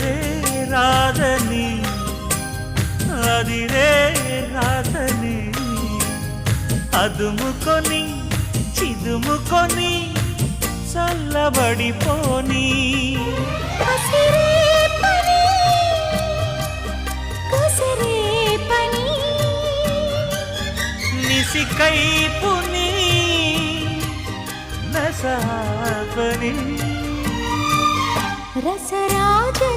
అదిరే రాదని అదిరే రాదని అదుముకొని చిదుముకొని చల్లబడిపోని నిసికైపుని నసాపని రసరాజ